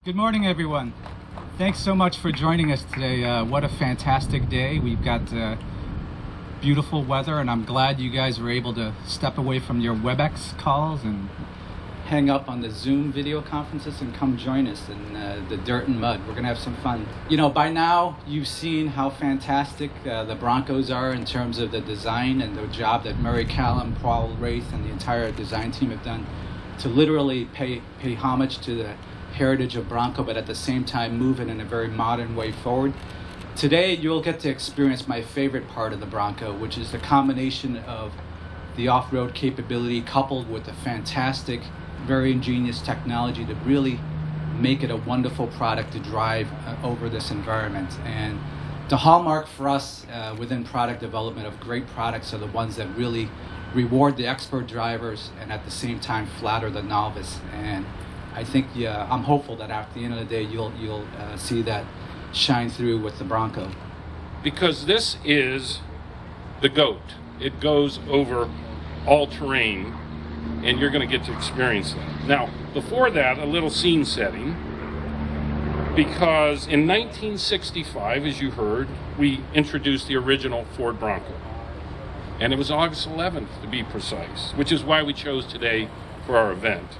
Good morning, everyone. Thanks so much for joining us today. What a fantastic day. We've got beautiful weather, and I'm glad you guys were able to step away from your WebEx calls and hang up on the Zoom video conferences and come join us in the dirt and mud. We're going to have some fun. You know, by now you've seen how fantastic the Broncos are in terms of the design and the job that Murray Callum, Paul Wraith, and the entire design team have done to literally pay homage to the heritage of Bronco, but at the same time move it in a very modern way forward. Today you'll get to experience my favorite part of the Bronco, which is the combination of the off-road capability coupled with the fantastic, very ingenious technology to really make it a wonderful product to drive over this environment. And the hallmark for us within product development of great products are the ones that really reward the expert drivers and at the same time flatter the novice. And I think I'm hopeful that at the end of the day you'll see that shine through with the Bronco. Because this is the GOAT. It goes over all terrain, and you're going to get to experience that. Now, before that, a little scene setting, because in 1965, as you heard, we introduced the original Ford Bronco. And it was August 11th, to be precise, which is why we chose today for our event.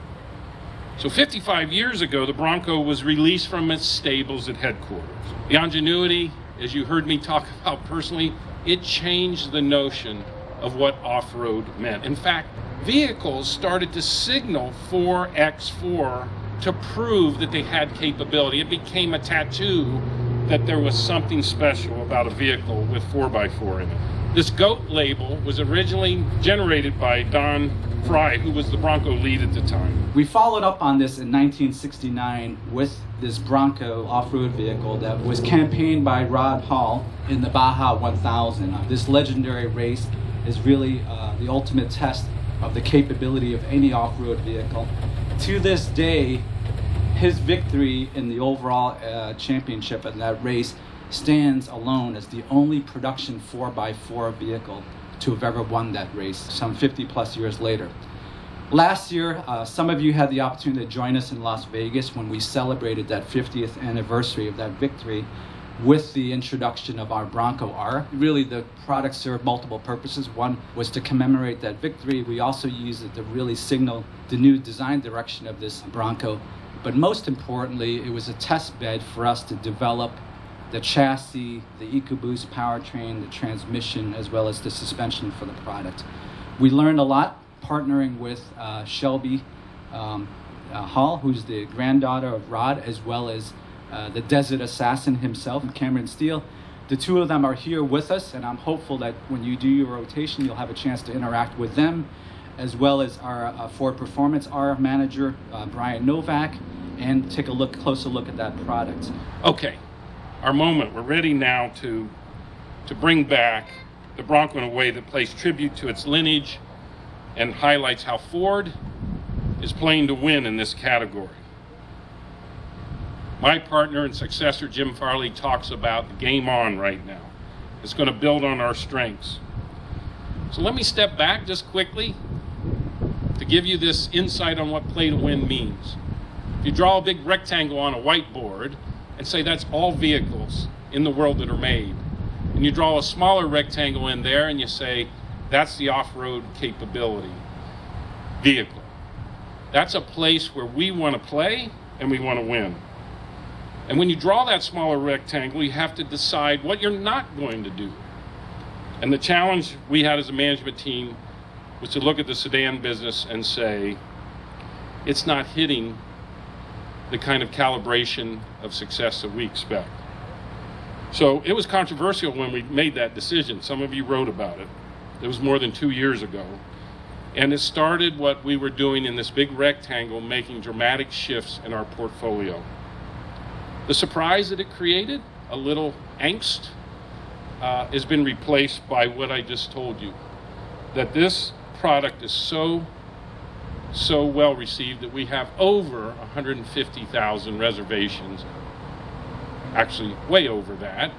So 55 years ago, the Bronco was released from its stables at headquarters. The ingenuity, as you heard me talk about personally, it changed the notion of what off-road meant. In fact, vehicles started to signal 4x4 to prove that they had capability. It became a tattoo that there was something special about a vehicle with 4x4 in it. This GOAT label was originally generated by Don Fry, who was the Bronco lead at the time. We followed up on this in 1969 with this Bronco off-road vehicle that was campaigned by Rod Hall in the Baja 1000. This legendary race is really the ultimate test of the capability of any off-road vehicle. To this day, his victory in the overall championship in that race stands alone as the only production 4x4 vehicle to have ever won that race some 50 plus years later. Last year, some of you had the opportunity to join us in Las Vegas when we celebrated that 50th anniversary of that victory with the introduction of our Bronco R. Really, the product served multiple purposes. One was to commemorate that victory. We also used it to really signal the new design direction of this Bronco. But most importantly, it was a test bed for us to develop the chassis, the EcoBoost powertrain, the transmission, as well as the suspension for the product. We learned a lot partnering with Shelby Hall, who's the granddaughter of Rod, as well as the Desert Assassin himself, Cameron Steele. The two of them are here with us, and I'm hopeful that when you do your rotation, you'll have a chance to interact with them, as well as our Ford Performance R manager, Brian Novak, and take a closer look at that product. Okay. Our moment. We're ready now to bring back the Bronco in a way that pays tribute to its lineage and highlights how Ford is playing to win in this category. My partner and successor, Jim Farley, talks about the game on right now. It's going to build on our strengths. So let me step back just quickly to give you this insight on what play to win means. If you draw a big rectangle on a whiteboard and say that's all vehicles in the world that are made, and you draw a smaller rectangle in there and you say that's the off-road capability vehicle. That's a place where we want to play and we want to win. And when you draw that smaller rectangle, you have to decide what you're not going to do. And the challenge we had as a management team was to look at the sedan business and say it's not hitting the kind of calibration of success that we expect. So it was controversial when we made that decision. Some of you wrote about it. It was more than 2 years ago. And it started what we were doing in this big rectangle, making dramatic shifts in our portfolio. The surprise that it created, a little angst, has been replaced by what I just told you. That this product is so well received that we have over 150,000 reservations, actually way over that,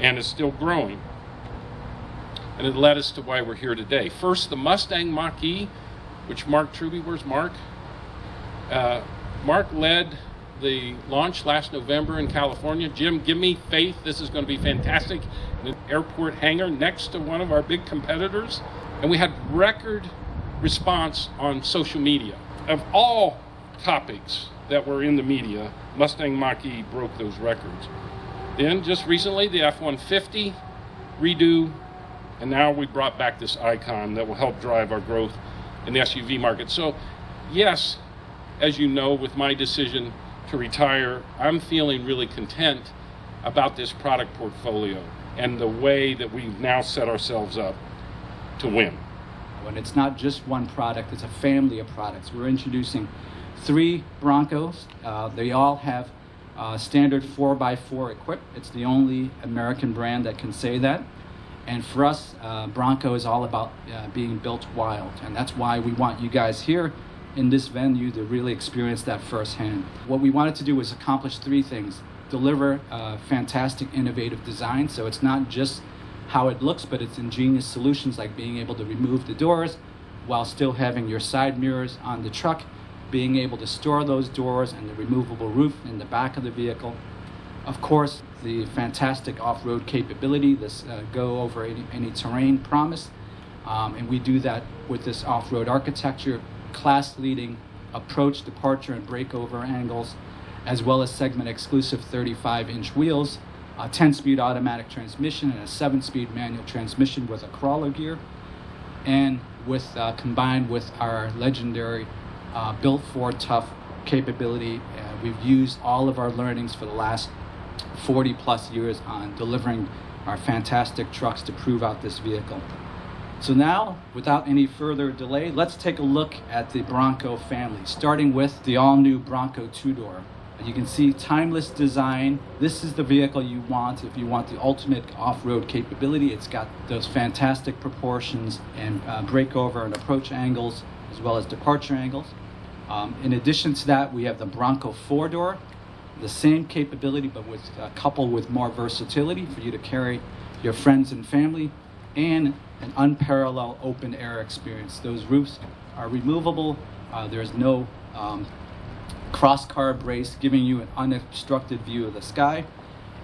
and it's still growing. And it led us to why we're here today. First, the Mustang Mach-E, which Mark Truby, where's Mark? Mark led the launch last November in California. Jim, give me faith, this is going to be fantastic. In an airport hangar next to one of our big competitors. And we had record response on social media. Of all topics that were in the media, Mustang Mach-E broke those records. Then just recently, the F-150 redo, and now we brought back this icon that will help drive our growth in the SUV market. So yes, as you know, with my decision to retire, I'm feeling really content about this product portfolio and the way that we've now set ourselves up to win. And it's not just one product, it's a family of products. We're introducing 3 Broncos. They all have standard 4x4 equipped. It's the only American brand that can say that. And for us, Bronco is all about being built wild. And that's why we want you guys here in this venue to really experience that firsthand. What we wanted to do was accomplish 3 things. Deliver fantastic, innovative design. So it's not just how it looks, but it's ingenious solutions like being able to remove the doors while still having your side mirrors on the truck, being able to store those doors and the removable roof in the back of the vehicle. Of course, the fantastic off-road capability, this go over any terrain promise. And we do that with this off-road architecture, class-leading approach, departure, and breakover angles, as well as segment-exclusive 35-inch wheels, a 10-speed automatic transmission, and a 7-speed manual transmission with a crawler gear, and with combined with our legendary built for tough capability. We've used all of our learnings for the last 40 plus years on delivering our fantastic trucks to prove out this vehicle. So now, without any further delay, let's take a look at the Bronco family, starting with the all-new Bronco 2-door. You can see timeless design. This is the vehicle you want if you want the ultimate off-road capability. It's got those fantastic proportions and breakover and approach angles, as well as departure angles. In addition to that, we have the Bronco 4-door, the same capability, but with coupled with more versatility for you to carry your friends and family, and an unparalleled open air experience. Those roofs are removable. There's no cross-car brace, giving you an unobstructed view of the sky.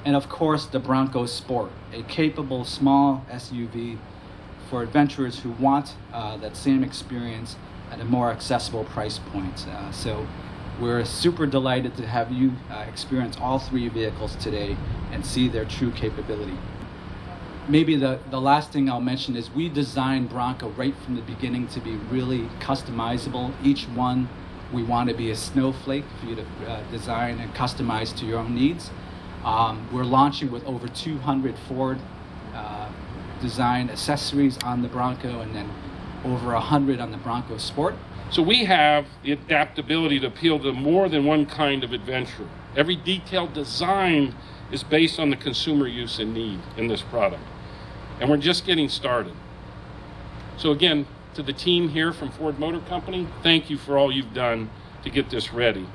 And of course, the Bronco Sport, a capable small SUV for adventurers who want that same experience at a more accessible price point. So we're super delighted to have you experience all 3 vehicles today and see their true capability. Maybe the last thing I'll mention is we designed Bronco right from the beginning to be really customizable. Each one we want to be a snowflake for you to design and customize to your own needs. We're launching with over 200 Ford design accessories on the Bronco, and then over 100 on the Bronco Sport. So we have the adaptability to appeal to more than one kind of adventure. Every detailed design is based on the consumer use and need in this product. And we're just getting started. So again, to the team here from Ford Motor Company, thank you for all you've done to get this ready.